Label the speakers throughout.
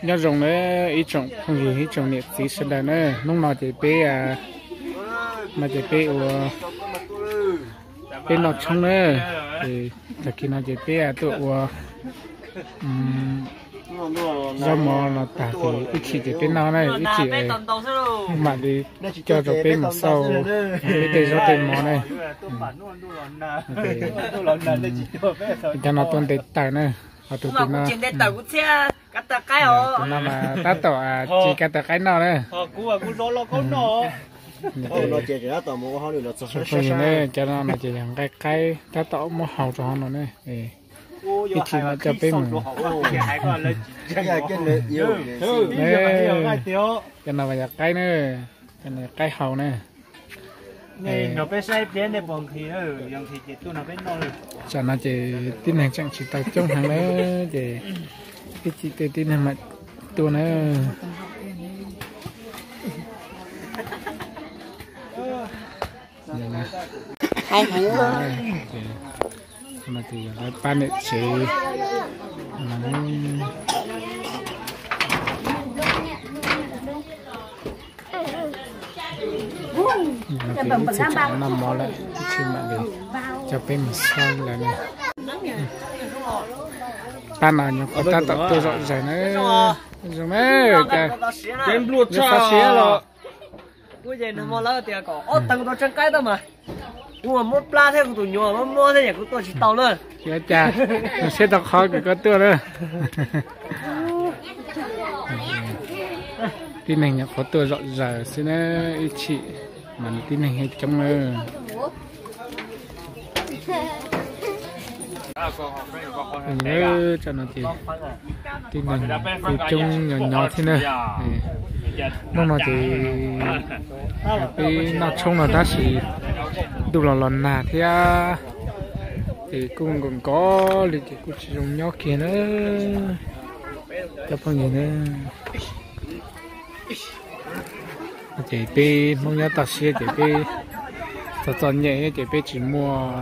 Speaker 1: nhớ dùng đấy ít trồng không gì ít trồng nhiệt tí sẽ là nữa lúc nào chỉ bé mà chỉ bé bên nọ trong nữa thì thật khi nào chỉ bé tụi do mò là tả thì ít chỉ bên nào này ít chỉ mà đi cho cho bên một sau bên đây do bên mò này cho nó tuần để tải này họ tụi nó nó mà ta tỏ chỉ cả tờ cái nào này cho nó là chỉ làm cái ta tỏ một hậu cho nó này ít chỉ nó cho bên mình cho nó là cái nữa cho nó cái hậu này
Speaker 2: nó bé sai bên này bằng thì dùng thì chỉ tu nó bên nó
Speaker 1: cho nó chỉ tin hàng chẳng chỉ tay trong hàng đấy chỉ cái chỉ tin hàng mà tu nó
Speaker 3: hay hay
Speaker 1: mà thì cái pan này chỉ nằm mò lại trên mạng để cho bên sao là này pan nào nhỉ ta tập tôi dọn dẹp nữa dùng đấy
Speaker 2: trên bluet
Speaker 1: phát xía rồi
Speaker 2: bây giờ nó mò lá thì có ô tầng đó trên cái đó mà mua một pla theo của tụi nhỏ mà mua theo của tôi chỉ tàu nữa
Speaker 1: chết cha nó sẽ đọc khó cái con tua nữa tin này nhỉ có tua dọn dẹp xin ít chị mà tin này hay trong nữa nhớ cho nó thì tin này thì chung nhỏ nhỏ thế này nó mà thì cái nó chung là đã chỉ đủ là lần nào thì thì cũng còn có thì cũng chỉ dùng nhỏ kia nữa cho phong gì nữa chỉ bị mong nhớ tập xe chỉ bị thật nhẹ chỉ bị chỉ mua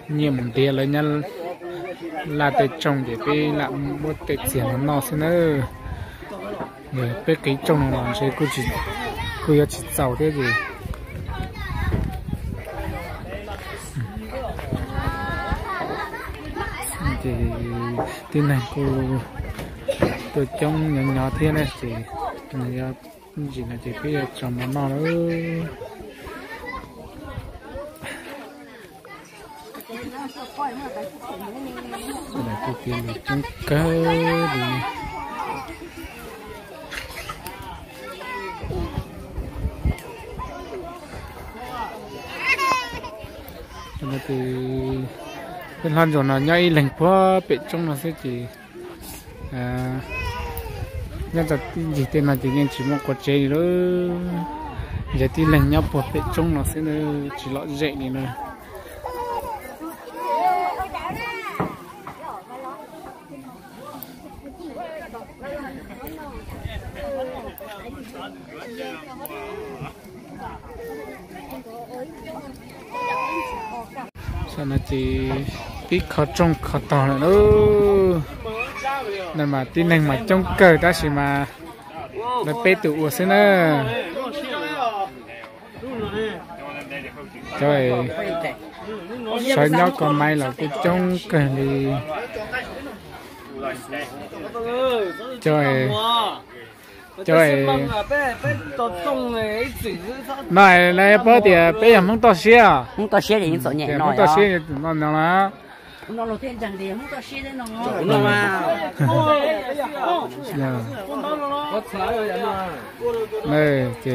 Speaker 1: nhiều một tiền lấy nhân là để trồng để bị làm một tệ tiền nó xin nữa để biết cái trồng làm sẽ cứ chỉ giàu thế gì thì tin này cô tôi trồng nhỏ nhỏ thế này thì này chỉ là chỉ biết trồng nó nữa là cái tiền để trồng cơ thì nó thì bên lần rồi nó nhảy lạnh quá bị trong nó sẽ chỉ nhân vật gì tên là chỉ nên chỉ một quả chế nữa giờ thì lạnh nhau bột bị trong nó sẽ chỉ lọt dậy này nữa sao nó chỉ biết khó trông khó tỏ nữa nên mà tin rằng mà trong cờ ta chỉ mà nó bê tự uổng xin nữa trời sao nhau còn may là cái trong cờ thì trời trời này bữa thì bây giờ không to xe à
Speaker 3: không to xe thì những số nhẹ
Speaker 1: không to xe nó là
Speaker 3: nó đầu tiên chẳng thì không to xe đấy nó mà
Speaker 1: này thì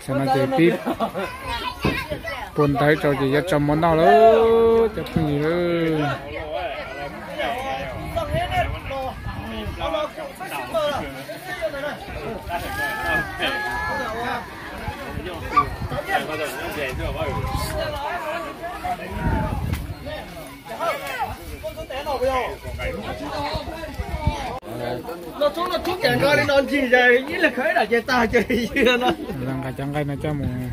Speaker 1: sao nó chỉ biết buồn thấy cho chị cho chồng món nào nữa cho cái gì nữa
Speaker 2: nó xuống nó thuốc chẳng coi đi non gì rồi như là khởi là chơi ta chơi chưa nó
Speaker 1: làm cả trong cái nó cho mình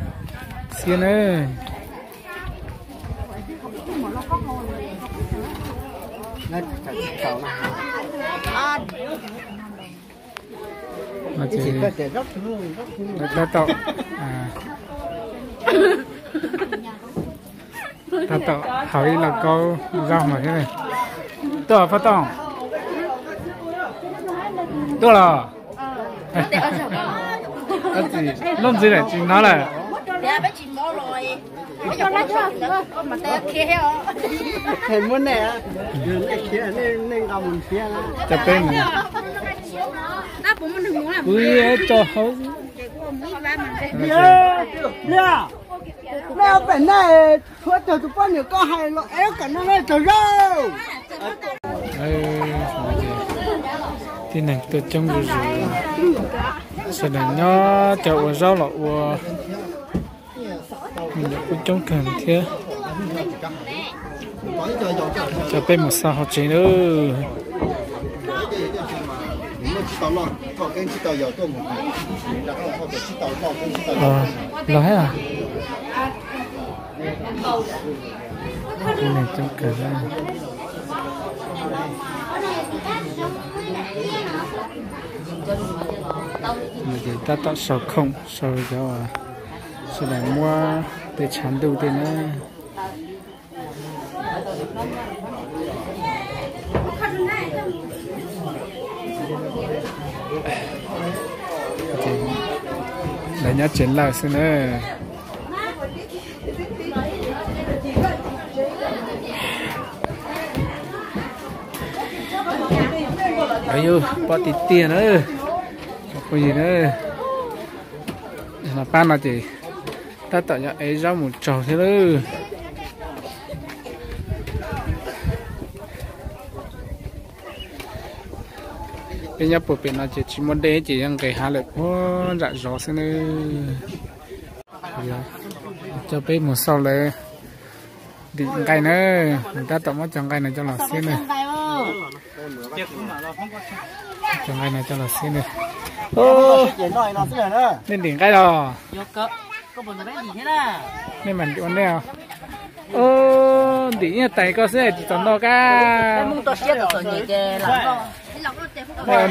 Speaker 1: xiên ấy
Speaker 3: nó khẩu mà
Speaker 1: mà chỉ ta tạo ta tạo hỏi là có rau mà thế này tôi phát tông tôi là弄gì này chỉ nói là
Speaker 2: thèm muốn nè nên làm một phía
Speaker 1: chả bên ui cho hấu
Speaker 2: leo bên này thua từ tụi con nhiều có hay lo éo cả nó lên từ đâu
Speaker 1: thì này tôi trông rồi sau này nó chậu rau lọ mình đã cũng trông cần thế cho bên một sao học chế nữa nói à cái này trông cần mình ta tạo sầu không sầu cho sau này mua để chán đầu tiên nữa để nhớ chuyển lại xem nữa ấy ư bỏ tí tiền nữa có gì nữa là ban là gì ta tạo ra ấy ra một trò thế nữa bây giờ bộ phim là chỉ muốn để chỉ rằng cái hà lực có dạ rõ thế nữa cho bên một sau này định cây nữa người ta tạo một trồng cây này cho là xí nữa trồng cây này cho là xí nữa ô nên đỉnh cây rồi nên mình chọn đeo ô đỉnh như tay có sẽ chỉ chọn đâu cả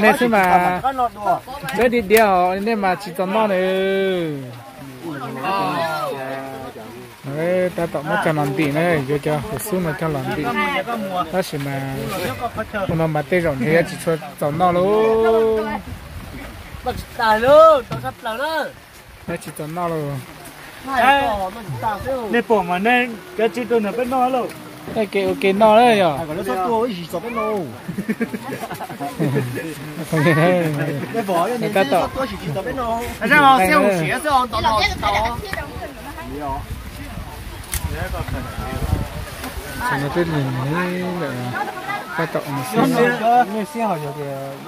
Speaker 1: nên xem mà để đi đeo nên mà chỉ chọn nó nữa đấy ta tạo một trăm lần tiền này cho cái số mà trăm lần tiền ta chỉ mà không mà tê rộng thì chỉ cho chọn nó luôn
Speaker 2: bắt tài luôn tao sắp lần đó
Speaker 1: nó chỉ chọn nó luôn
Speaker 4: nên bỏ mà nên cái chỉ tôi là bên nó luôn
Speaker 1: cái cái nó đấy nhở
Speaker 2: còn nó sắp tua chỉ sắp bên nó
Speaker 1: không nghe đấy
Speaker 2: cái vỏ cái
Speaker 1: ta tạo
Speaker 2: tua chỉ sắp bên nó cái sao siêu xía siêu tao tao
Speaker 1: cho nó biết mình là ta tạo một số
Speaker 4: nên xe họ nhiều thì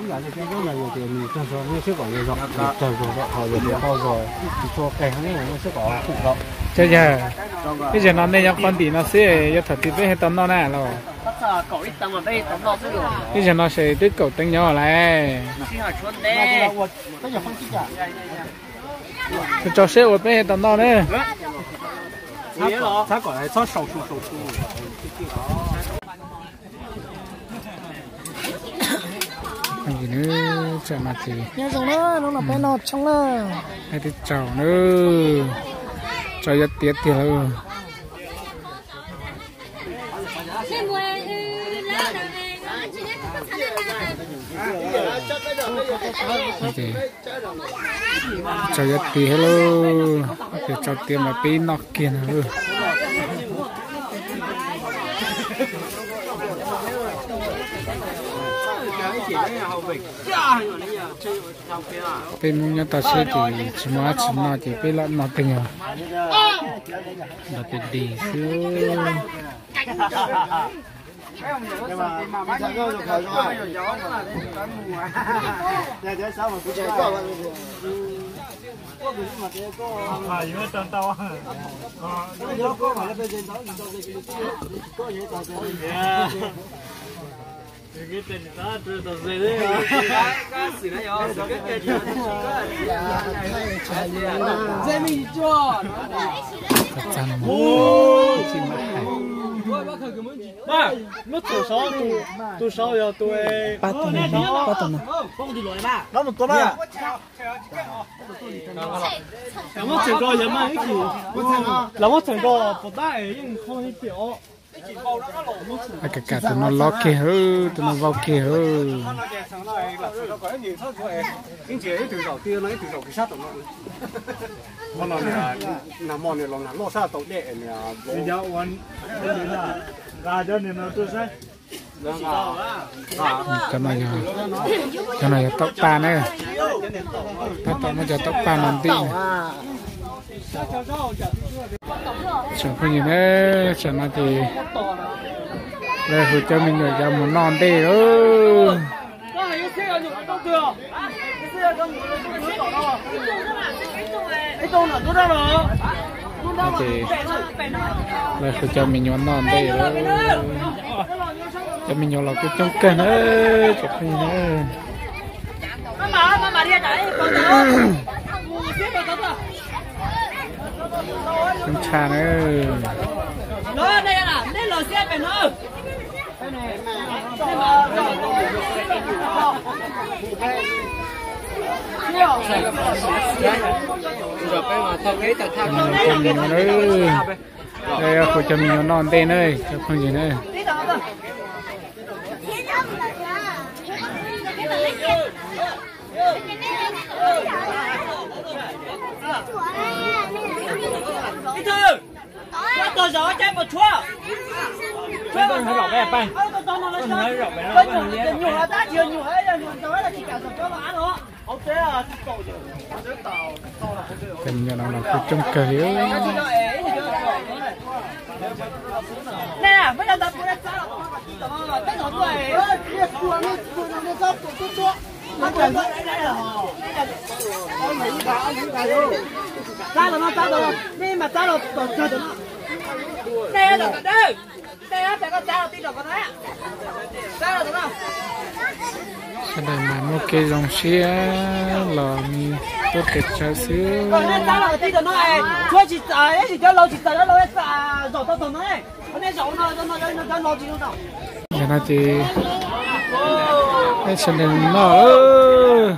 Speaker 4: những cái cái là nhiều thì mình trong số nên sẽ có nhiều rồi trời rồi họ nhiều bao rồi thì cho cái này nó sẽ có phụ đó
Speaker 1: chơi giờ bây giờ nó nên cho con tí nó sẽ cho thật thì biết hết tấm nó nè rồi
Speaker 2: cậu ít tấm mà đây tấm nó sẽ được
Speaker 1: bây giờ nó sẽ đứt cậu tính nhỏ lại cho xe ở bên tấm nó đấy
Speaker 4: 他过来找手术。
Speaker 1: cái gì nữa chợ mặt gì
Speaker 2: nhớ rồi đó nó là bé nọt trong đó
Speaker 1: hay thì chảo nữa cho rất tiếc thì rồi cho rất tiếc luôn để cho tiền mà pin nọ kia nữa bên muốn nhớ ta sẽ chỉ mà chỉ nó chỉ bên lợn nó tình à là cái gì xưa
Speaker 4: cái tên đó từ từ gì đấy cái gì đấy rồi
Speaker 2: dễ mình cho
Speaker 1: thật chăn ô chị mãi
Speaker 2: ba nó tụ sáu giờ tụi
Speaker 1: ba tuần này
Speaker 2: nó một tuần ba nó整个人嘛一起然后整个不带硬空一表
Speaker 1: cả tụi nó lo kia hơn tụi nó vào kia hơn
Speaker 4: con là nằm mòn này lòng nó sao tàu đệ nè
Speaker 2: bây giờวันra cho nên nó tôi sẽ
Speaker 1: cho này tóc ta này tóc nó cho tóc ta làm tí chẳng có gì nữa chẳng là thì đây hồi cho mình rồi cho một non đi ơi thì đây hồi cho mình một non đi ơi cho mình nhiều là cái trong kênh ơi chụp hình nữa trong trà nữa
Speaker 3: nó đây là đây là xe phải nữa
Speaker 1: đây cô cho mình non tên ơi cho không gì nữa
Speaker 3: đi thư cho tôi gió chạy một chúa
Speaker 2: tôi phải rọc bé bay
Speaker 3: tôi nói rọc bé nó nhiều là ta chưa nhiều ấy là nhiều tới là chỉ cả sập cho bạn đó ok à
Speaker 1: cần nhà nào là cô trong cờ hiếu
Speaker 3: nè bây giờ tập của em sao tất cả tuổi nó chẳng có ra rồi nó ra rồi đi mà ra rồi còn chơi được nó đây là đây đây phải có ra rồi tí được con đấy ra rồi đúng không
Speaker 1: cái này mà một cái dòng xe là tốt đẹp chơi xíu
Speaker 3: còn nên ra rồi tí được nó này chơi chỉ ấy chỉ chơi lâu chỉ chơi lâu ấy rồi tao tao nói con này rồi nó lâu chỉ đâu
Speaker 1: nhà nó thì cái xe này nó ơi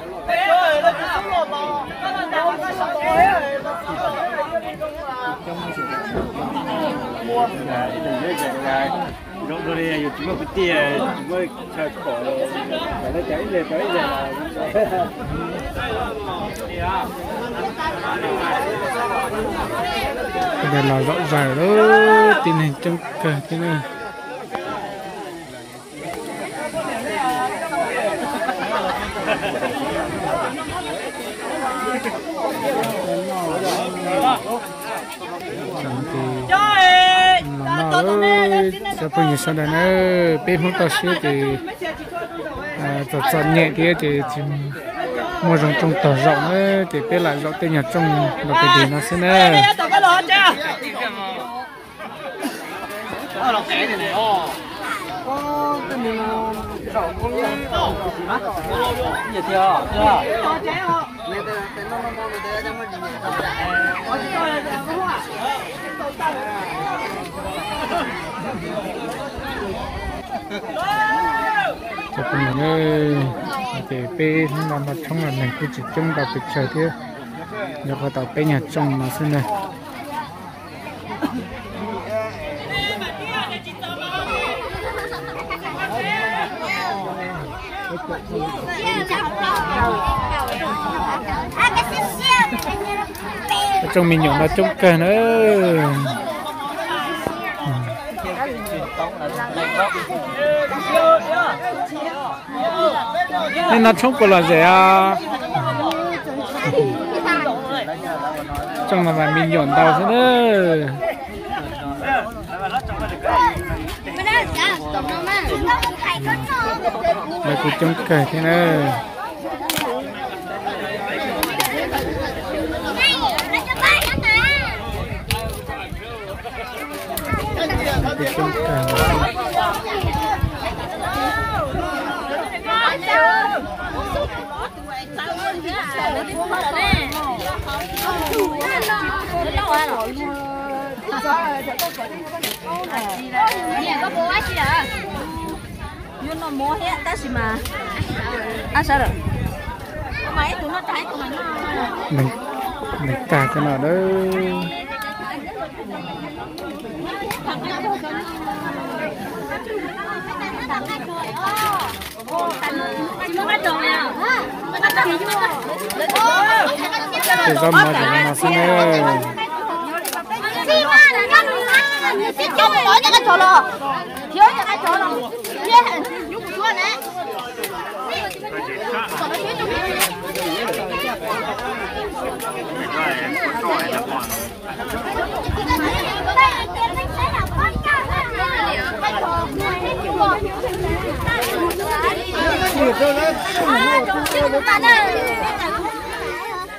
Speaker 2: rồi rồi này chúng mới tia chúng mới chơi cỏ phải nó cháy về
Speaker 1: cái này là rõ ràng đó tình hình trong cờ thế này nó ơi cho bây giờ sau đây nữa bên không tao xíu thì tao chọn nhẹ thì mua rồng trong tàu rộng ấy thì bên lại rộng tên nhà trong là cái gì nó sẽ nè
Speaker 2: gì chưa
Speaker 1: cho mình ơi thì bên làm mặt trong là mình cứ chỉ trông vào việc chờ kia giờ vào tàu bên nhà trong mà xem này trong mình nhỏ nó trông cờ nữa nên nó trông của là gì à trong là mình nhổn tàu thế nữa là cứ trông cờ thế nữa trông cờ
Speaker 5: có bố ai chứ à? Nhưng nó mua hết, ta xí mà. À sao rồi? Mấy tụi nó trái tụi nó.
Speaker 1: Mình cả cái nào đó. Thì do mà nó xin ơi.
Speaker 5: Thiếu nói cho cái chỗ lo, thiếu cho cái chỗ lo, thiếu hẳn nhúc của chúa này.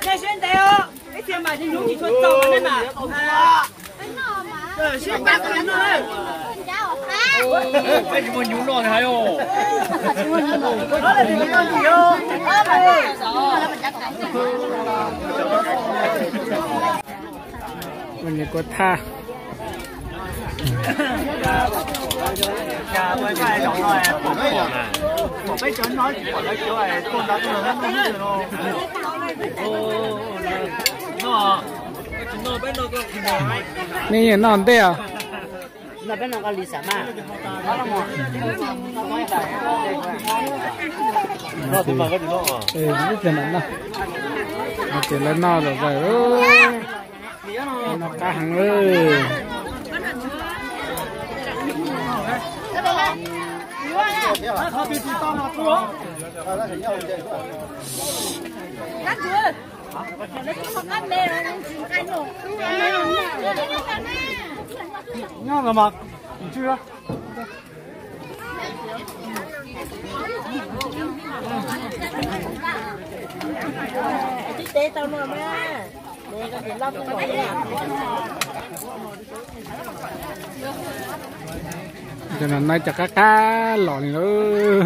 Speaker 3: Nghe xuyên thế không? Cái tiền mà thì nhúng chỉ chuột trầu nên mà. Xuyên bác của nó ơi.
Speaker 2: Cái gì mà nhúng nó này không?
Speaker 3: Đó là gì con gì không?
Speaker 1: Mình có tha.
Speaker 2: Dạ, tôi cái giọng nói bỏ cái chuyện nói của nó kiểu này con đã tôi nó không biết rồi. Nó nó bên nó có gì mà.
Speaker 1: Nè non thế à?
Speaker 3: Nó bên nó có lý sản mà.
Speaker 2: Nó thì mà cái gì nó à?
Speaker 1: Biết chuyện nào. Nó chỉ lên no rồi vậy ơi. Nó cá hàng ơi.
Speaker 4: Ngon rồi mà, chưa?
Speaker 3: Tế tao nữa mà. Đây có thể lắp cái nồi này.
Speaker 1: Cho nên nói cho các cá lọn nữa.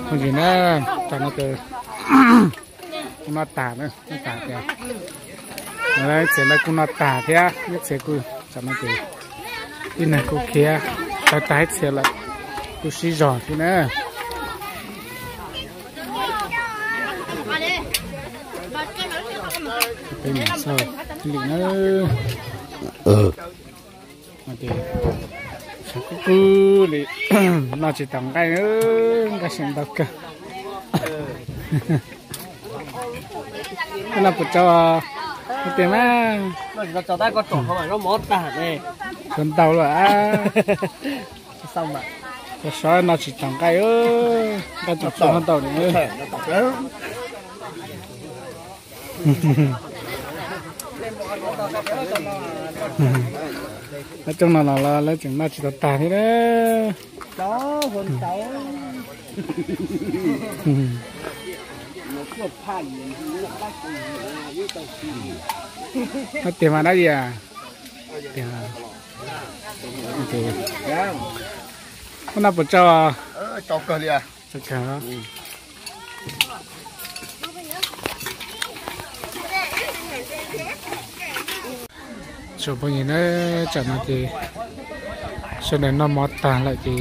Speaker 1: Không gì nữa, cho nó từ nó tả nữa, nó tả kìa. Đấy, sẽ là cũng nó tả thế, nhất sẽ cứ cho nó từ cái này cũng kia, cho tái sẽ là cũng xí giỏ thế nữa. Cái này sao? Cái này nó ok. Cứ để nó chỉ tầm cái nữa cái xem đâu cơ. Cái là của cho tiền á.
Speaker 2: Nó cho ta có trộn không phải nó mót ta này.
Speaker 1: Con tàu rồi á.
Speaker 2: Xong mà.
Speaker 1: Cái sói nó chỉ tầm cái ơi. Cái chụp con tàu này.
Speaker 2: Nó tọc lớn.
Speaker 1: Nói chung là lấy chừng nó chỉ tao tà thế đó.
Speaker 3: Đó, hồn cháu.
Speaker 1: Nó tiền mà đó gì à? Tiền à? Ok. Con nào bữa cho?
Speaker 2: Cho cơ đi à?
Speaker 1: Cho cả. Số bao nhiêu nó chẳng là thì sau này nó mót tàn lại thì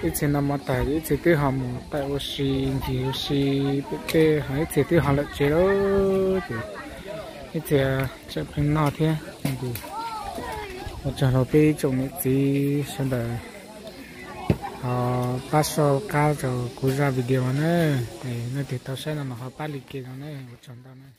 Speaker 1: ít thì nó mót tàn ít thì cứ hòm tại oxy thì oxy bê hay ít thì cứ hòm lại chế đó thì ít thì sẽ phải nó thế thì một trường hợp bị trồng ít gì sau này bắt số cao rồi cú ra video này thì nó thì tao sẽ là nó họ bắt lịch kia rồi này một trường tao này.